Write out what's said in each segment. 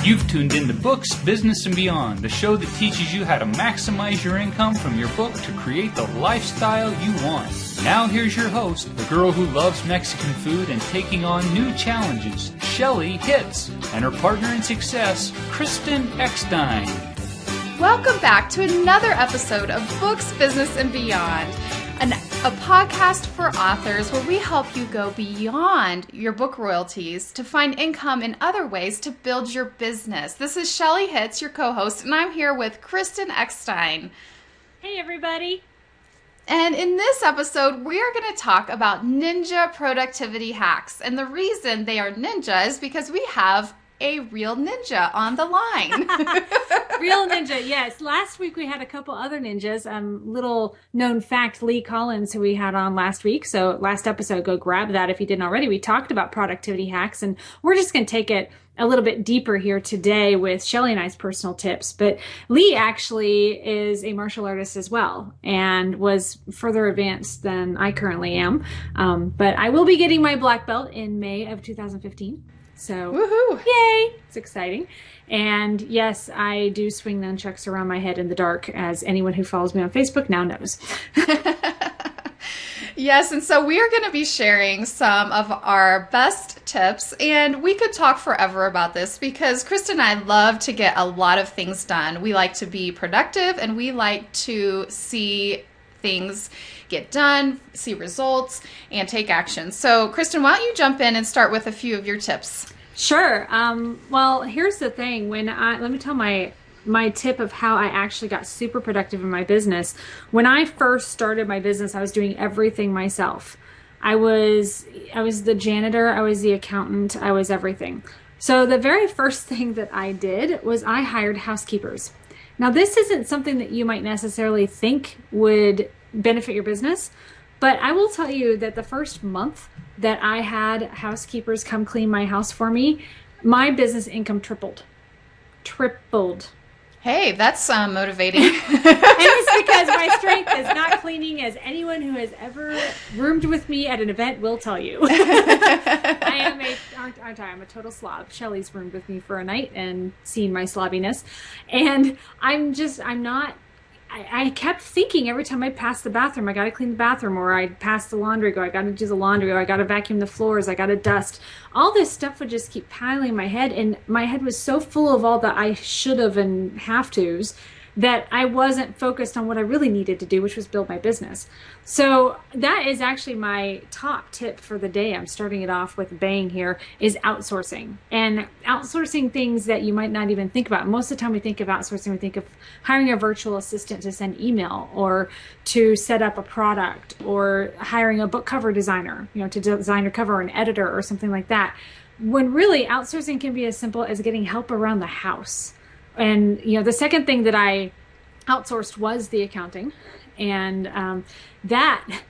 You've tuned into Books, Business, and Beyond, the show that teaches you how to maximize your income from your book to create the lifestyle you want. Now here's your host, the girl who loves Mexican food and taking on new challenges, Shelly Hitz, and her partner in success, Kristen Eckstein. Welcome back to another episode of Books, Business, and Beyond, a podcast for authors where we help you go beyond your book royalties to find income in other ways to build your business. This is Shelly Hitz, your co-host, and I'm here with Kristen Eckstein. Hey, everybody. And in this episode, we are going to talk about ninja productivity hacks. And the reason they are ninja is because we have a real ninja on the line. Real ninja, yes. Last week we had a couple other ninjas. Little known fact, Lee Collins, who we had on last week. So last episode, go grab that if you didn't already. We talked about productivity hacks, and we're just going to take it a little bit deeper here today with Shelly and I's personal tips. But Lee actually is a martial artist as well and was further advanced than I currently am. But I will be getting my black belt in May of 2015. So, woohoo! Yay! It's exciting. And yes, I do swing nunchucks around my head in the dark, as anyone who follows me on Facebook now knows. Yes, and so we are going to be sharing some of our best tips, and we could talk forever about this because Kristen and I love to get a lot of things done. We like to be productive, and we like to see things get done, see results, and take action. So, Kristen, why don't you jump in and start with a few of your tips? Sure. Well, here's the thing. Let me tell my tip of how I actually got super productive in my business. When I first started my business, I was doing everything myself. I was the janitor, I was the accountant, I was everything. So the very first thing that I did was I hired housekeepers. Now, this isn't something that you might necessarily think would benefit your business, but I will tell you that the first month that I had housekeepers come clean my house for me, my business income tripled. Hey, that's motivating. And it's because my strength is not cleaning, as anyone who has ever roomed with me at an event will tell you. I'm a total slob. Shelly's roomed with me for a night and seen my slobbiness. And I kept thinking every time I passed the bathroom, I got to clean the bathroom, or I'd pass the laundry, go, I got to do the laundry, or I got to vacuum the floors, I got to dust. All this stuff would just keep piling in my head, and my head was so full of all the I should have and have to's that I wasn't focused on what I really needed to do, which was build my business. So that is actually my top tip for the day. I'm starting it off with a bang here, is outsourcing. And outsourcing things that you might not even think about. Most of the time we think of outsourcing, we think of hiring a virtual assistant to send email or to set up a product, or hiring a book cover designer, to design your cover, or an editor or something like that. When really outsourcing can be as simple as getting help around the house. And, the second thing that I outsourced was the accounting. And that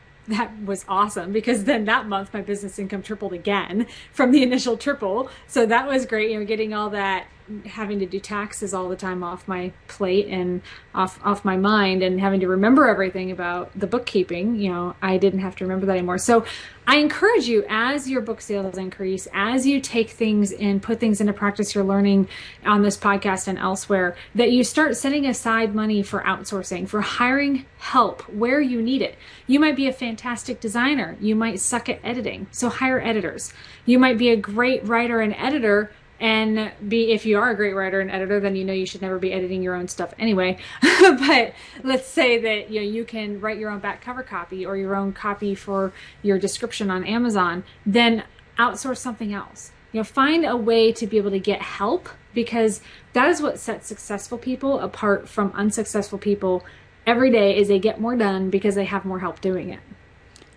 was awesome, because then that month my business income tripled again from the initial triple. So that was great, getting all that, having to do taxes all the time off my plate and off my mind, and having to remember everything about the bookkeeping. I didn't have to remember that anymore. So I encourage you, as your book sales increase, as you take things and put things into practice you're learning on this podcast and elsewhere, that you start setting aside money for outsourcing, for hiring help where you need it. You might be a fantastic designer. You might suck at editing, so hire editors. You might be a great writer and editor, and if you are a great writer and editor, then you should never be editing your own stuff anyway. But let's say that you can write your own back cover copy, or your own copy for your description on Amazon. Then outsource something else. Find a way to be able to get help, because that is what sets successful people apart from unsuccessful people every day, is they get more done because they have more help doing it.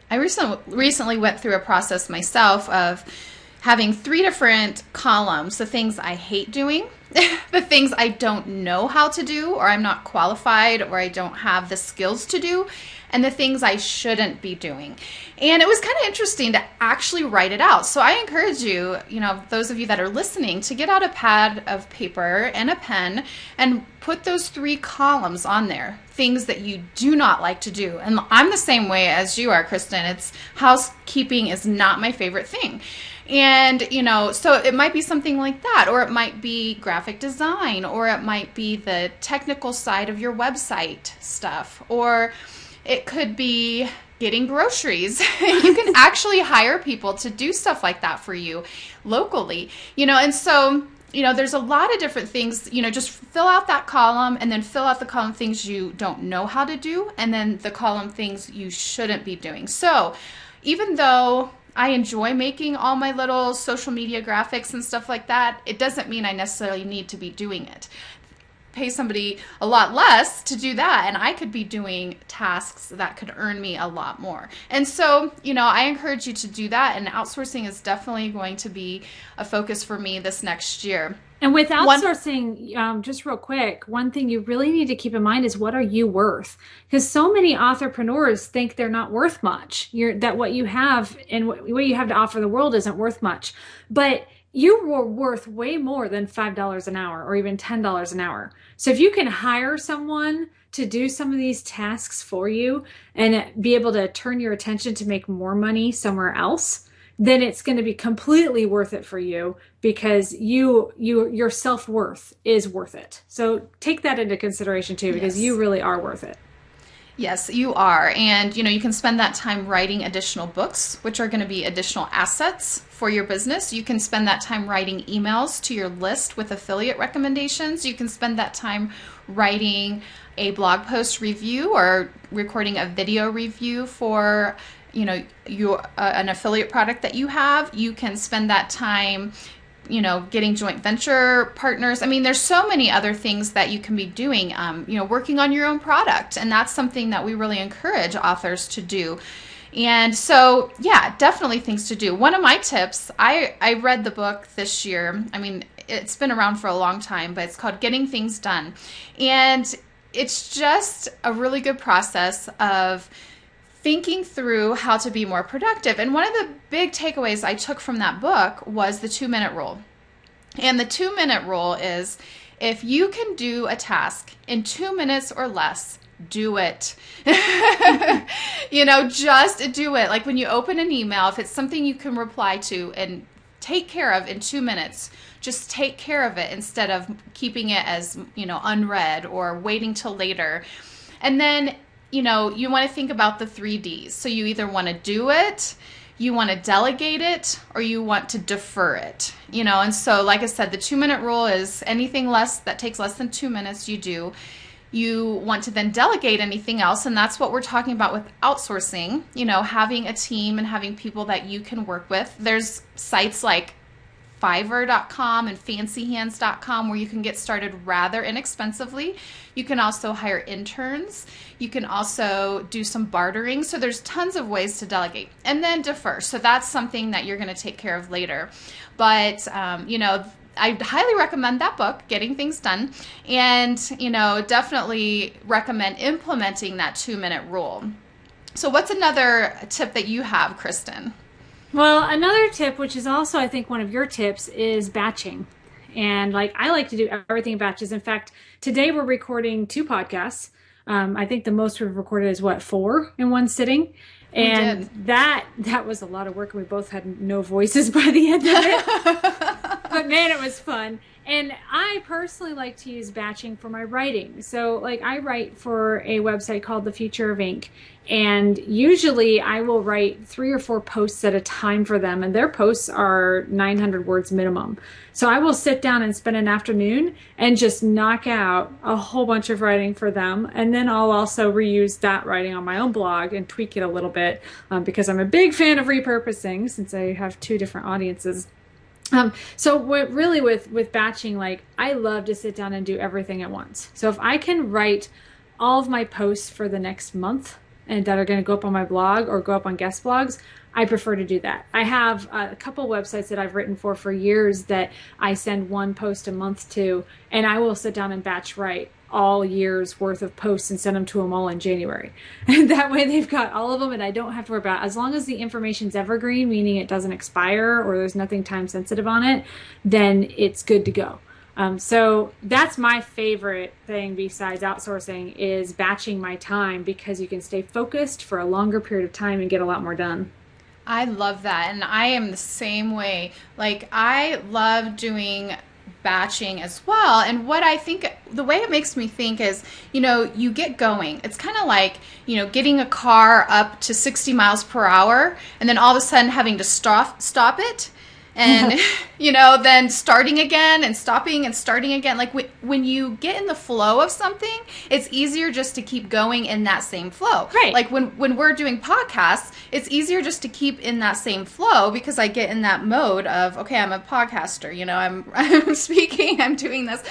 I recently went through a process myself of having 3 different columns: the things I hate doing, the things I don't know how to do, or I'm not qualified, or I don't have the skills to do, and the things I shouldn't be doing. And it was kind of interesting to actually write it out. So I encourage you, those of you that are listening, to get out a pad of paper and a pen and put those 3 columns on there. Things that you do not like to do. And I'm the same way as you are, Kristen. Housekeeping is not my favorite thing. And, so it might be something like that, or it might be graphic design, or it might be the technical side of your website stuff, or it could be getting groceries. You can actually hire people to do stuff like that for you locally, and so, there's a lot of different things, just fill out that column and then fill out the column things you don't know how to do, and then the column things you shouldn't be doing. So even though I enjoy making all my little social media graphics and stuff like that, it doesn't mean I necessarily need to be doing it. Pay somebody a lot less to do that, and I could be doing tasks that could earn me a lot more. And so, I encourage you to do that, and outsourcing is definitely going to be a focus for me this next year. And with outsourcing, just real quick, one thing you really need to keep in mind is, what are you worth? Because so many entrepreneurs think they're not worth much. That what you have and what you have to offer the world isn't worth much. But you were worth way more than $5 an hour or even $10 an hour. So if you can hire someone to do some of these tasks for you and be able to turn your attention to make more money somewhere else, then it's going to be completely worth it for you, because your self-worth is worth it. So take that into consideration too, because you really are worth it. Yes, you are. And, you can spend that time writing additional books, which are going to be additional assets for your business. You can spend that time writing emails to your list with affiliate recommendations. You can spend that time writing a blog post review or recording a video review for, an affiliate product that you have. You can spend that time getting joint venture partners. I mean, there's so many other things that you can be doing, working on your own product. And that's something that we really encourage authors to do. And so, yeah, definitely things to do. One of my tips, I read the book this year. I mean, it's been around for a long time, but it's called Getting Things Done. And it's just a really good process of thinking through how to be more productive. And one of the big takeaways I took from that book was the 2-minute rule. And the 2-minute rule is, if you can do a task in 2 minutes or less, do it. Just do it. Like when you open an email, if it's something you can reply to and take care of in 2 minutes, just take care of it instead of keeping it as, unread or waiting till later. And then you want to think about the 3 Ds. So you either want to do it, you want to delegate it, or you want to defer it. And so, like I said, the 2-minute rule is anything that takes less than 2 minutes, you do. You want to then delegate anything else, and that's what we're talking about with outsourcing, having a team and having people that you can work with. There's sites like Fiverr.com and fancyhands.com where you can get started rather inexpensively. You can also hire interns. You can also do some bartering. So there's tons of ways to delegate. And then defer. So that's something that you're going to take care of later. But, I highly recommend that book, Getting Things Done. And, definitely recommend implementing that 2-minute rule. So what's another tip that you have, Kristen? Well, another tip, which is also, I think, one of your tips, is batching. And I like to do everything in batches. In fact, today we're recording 2 podcasts. I think the most we've recorded is 4 in one sitting. And that was a lot of work. We both had no voices by the end of it. But man, it was fun. And I personally like to use batching for my writing. So I write for a website called The Future of Ink. And usually I will write 3 or 4 posts at a time for them. And their posts are 900 words minimum. So I will sit down and spend an afternoon and just knock out a whole bunch of writing for them. And then I'll also reuse that writing on my own blog and tweak it a little bit because I'm a big fan of repurposing, since I have 2 different audiences. So really with batching, I love to sit down and do everything at once. So if I can write all of my posts for the next month and that are going to go up on my blog or go up on guest blogs, I prefer to do that. I have a couple websites that I've written for years that I send 1 post a month to, and I will sit down and batch write all year's worth of posts and send them to them all in January. And that way they've got all of them, and I don't have to worry about it. As long as the information's evergreen, meaning it doesn't expire or there's nothing time sensitive on it, then it's good to go. So that's my favorite thing besides outsourcing, is batching my time, because you can stay focused for a longer period of time and get a lot more done. I love that. And I am the same way. Like, I love doing batching as well. And what I think, the way it makes me think is, you get going. It's kind of like, getting a car up to 60 miles per hour and then all of a sudden having to stop it. And, then starting again and stopping and starting again. Like when you get in the flow of something, it's easier just to keep going in that same flow. Right. Like when we're doing podcasts, it's easier just to keep in that same flow because I get in that mode of, okay, I'm a podcaster, I'm speaking, I'm doing this.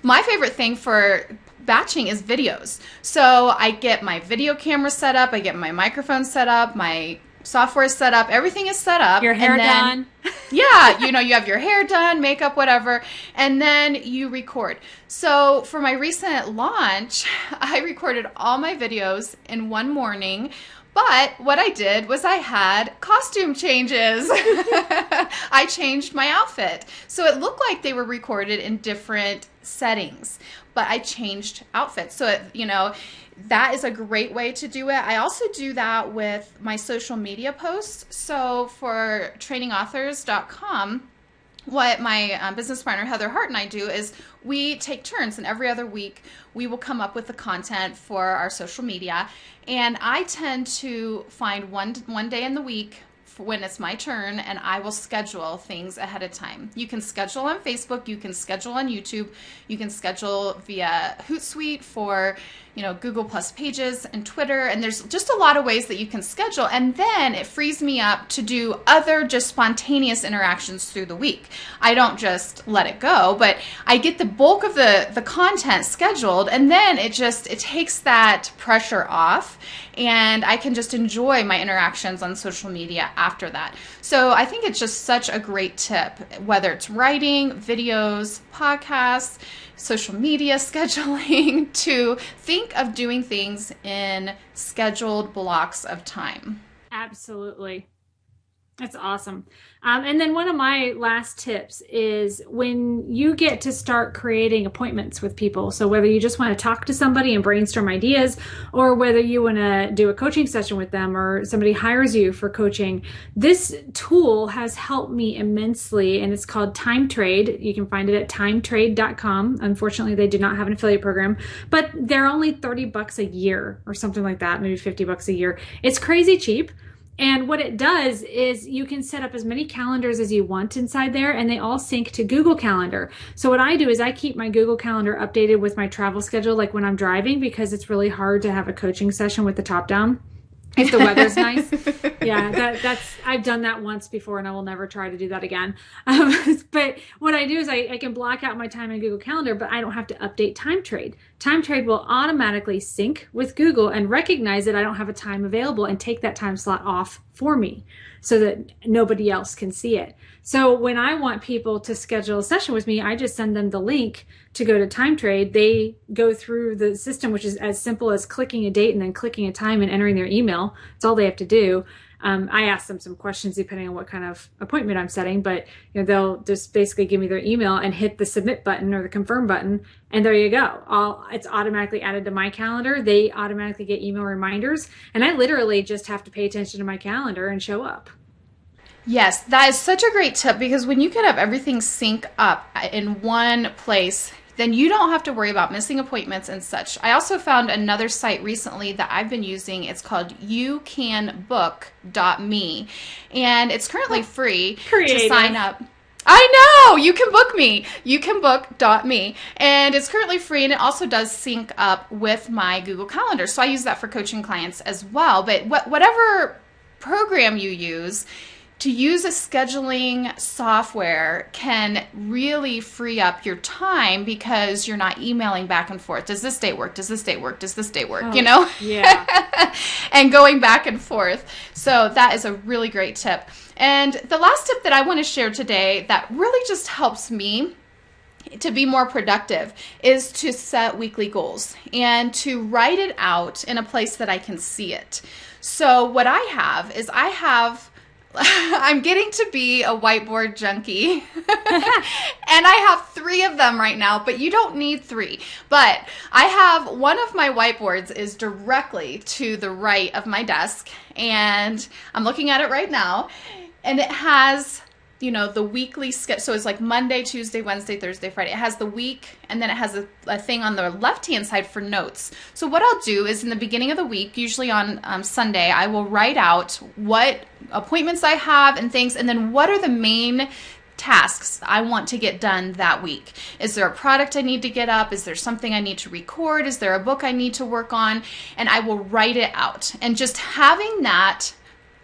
My favorite thing for batching is videos. So I get my video camera set up, I get my microphone set up, my software is set up, everything is set up. Your hair done. Yeah, you have your hair done, makeup, whatever, and then you record. So for my recent launch, I recorded all my videos in one morning. But what I did was I had costume changes. I changed my outfit. So it looked like they were recorded in different settings, but I changed outfits. So, that is a great way to do it. I also do that with my social media posts. So for trainingauthors.com, what my business partner Heather Hart and I do is we take turns, and every other week we will come up with the content for our social media. And I tend to find one day in the week when it's my turn, and I will schedule things ahead of time. You can schedule on Facebook, you can schedule on YouTube, you can schedule via Hootsuite for Google Plus pages and Twitter, and there's just a lot of ways that you can schedule, and then it frees me up to do other just spontaneous interactions through the week. I don't just let it go, but I get the bulk of the content scheduled, and then it takes that pressure off, and I can just enjoy my interactions on social media after that. So I think it's just such a great tip, whether it's writing, videos, podcasts, social media scheduling, to think of doing things in scheduled blocks of time. Absolutely. That's awesome. And then one of my last tips is when you get to start creating appointments with people. So whether you just want to talk to somebody and brainstorm ideas, or whether you want to do a coaching session with them, or somebody hires you for coaching, this tool has helped me immensely, and it's called Time Trade. You can find it at timetrade.com. Unfortunately, they do not have an affiliate program, but they're only $30 a year or something like that, maybe $50 a year. It's crazy cheap. And what it does is you can set up as many calendars as you want inside there, and they all sync to Google Calendar. So what I do is I keep my Google Calendar updated with my travel schedule, like when I'm driving, because it's really hard to have a coaching session with the top down if the weather's nice. Yeah, I've done that once before, and I will never try to do that again. But what I do is I can block out my time in Google Calendar, but I don't have to update Time Trade. Time Trade will automatically sync with Google and recognize that I don't have a time available and take that time slot off for me so that nobody else can see it. So when I want people to schedule a session with me, I just send them the link to go to Time Trade. They go through the system, which is as simple as clicking a date and then clicking a time and entering their email. That's all they have to do. I ask them some questions depending on what kind of appointment I'm setting, but they'll just basically give me their email and hit the submit button or the confirm button, and there you go. It's automatically added to my calendar. They automatically get email reminders, and I literally just have to pay attention to my calendar and show up. Yes, that is such a great tip, because when you can have everything sync up in one place, then you don't have to worry about missing appointments and such. I also found another site recently that I've been using. It's called youcanbook.me, and it's currently free to sign up. I know! You can book me. Youcanbook.me. And it's currently free, and it also does sync up with my Google Calendar. So I use that for coaching clients as well. But whatever program you use, to use a scheduling software can really free up your time, because you're not emailing back and forth. Does this date work? Does this date work? Does this date work? Oh, yeah. And going back and forth. So that is a really great tip. And the last tip that I want to share today that really just helps me to be more productive is to set weekly goals and to write it out in a place that I can see it. So what I have is I'm getting to be a whiteboard junkie. And I have 3 of them right now, but you don't need 3. But I have one of my whiteboards is directly to the right of my desk, and I'm looking at it right now, and it has, you know, the weekly schedule. So it's like Monday, Tuesday, Wednesday, Thursday, Friday. It has the week, and then it has a thing on the left-hand side for notes. So what I'll do is in the beginning of the week, usually on Sunday, I will write out what appointments I have and things, and then what are the main tasks I want to get done that week. Is there a product I need to get up? Is there something I need to record? Is there a book I need to work on? And I will write it out. And just having that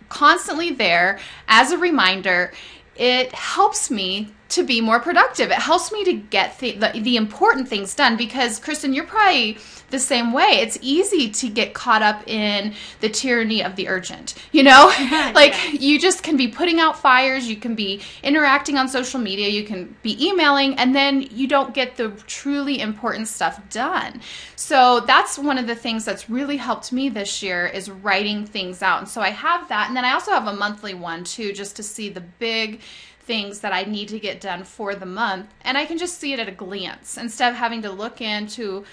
constantly there as a reminder, it helps me to be more productive. It helps me to get the important things done, because Kristen, you're probably the same way. It's easy to get caught up in the tyranny of the urgent, you know? Like you just can be putting out fires, you can be interacting on social media, you can be emailing, and then you don't get the truly important stuff done. So that's one of the things that's really helped me this year is writing things out. And so I have that. And then I also have a monthly one too, just to see the big things that I need to get done for the month. And I can just see it at a glance instead of having to look into,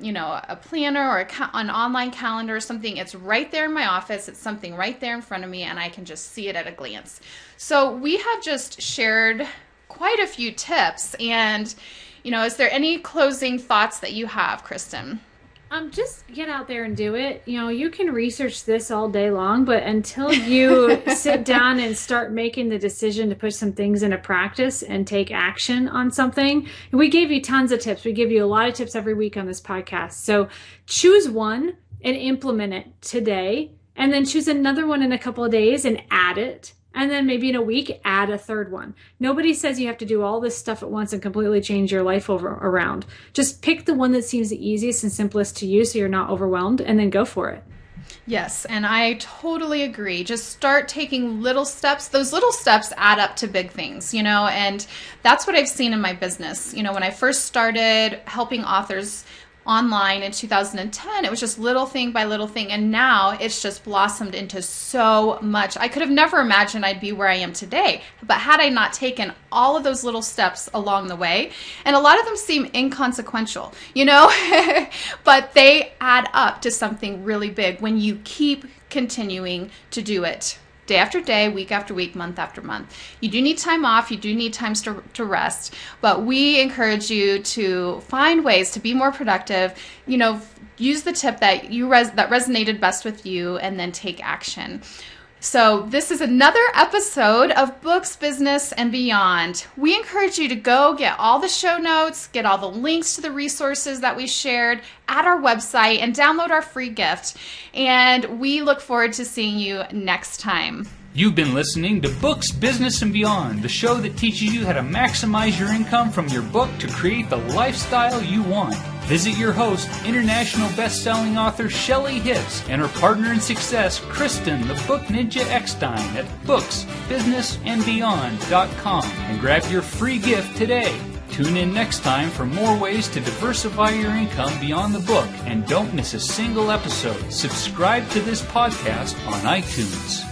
you know, a planner or an online calendar or something. It's right there in my office. It's something right there in front of me, and I can just see it at a glance. So we have just shared quite a few tips. And, you know, is there any closing thoughts that you have, Kristen? Just get out there and do it. You know, you can research this all day long, but until you sit down and start making the decision to put some things into practice and take action on something, and we gave you tons of tips. We give you a lot of tips every week on this podcast. So choose one and implement it today, and then choose another one in a couple of days and add it. And then maybe in a week, add a third one. Nobody says you have to do all this stuff at once and completely change your life around. Just pick the one that seems the easiest and simplest to use so you're not overwhelmed, and then go for it. Yes, and I totally agree. Just start taking little steps. Those little steps add up to big things, you know, and that's what I've seen in my business. You know, when I first started helping authors online in 2010, it was just little thing by little thing, and now it's just blossomed into so much. I could have never imagined I'd be where I am today, but had I not taken all of those little steps along the way, and a lot of them seem inconsequential, you know, but they add up to something really big when you keep continuing to do it. Day after day, week after week, month after month. You do need time off. You do need times to rest. But we encourage you to find ways to be more productive. You know, use the tip that that resonated best with you, and then take action. So this is another episode of Books, Business, and Beyond. We encourage you to go get all the show notes, get all the links to the resources that we shared at our website, and download our free gift. And we look forward to seeing you next time. You've been listening to Books, Business, and Beyond, the show that teaches you how to maximize your income from your book to create the lifestyle you want. Visit your host, international best-selling author Shelley Hitz, and her partner in success, Kristen, the Book Ninja Eckstein, at booksbusinessandbeyond.com, and grab your free gift today. Tune in next time for more ways to diversify your income beyond the book, and don't miss a single episode. Subscribe to this podcast on iTunes.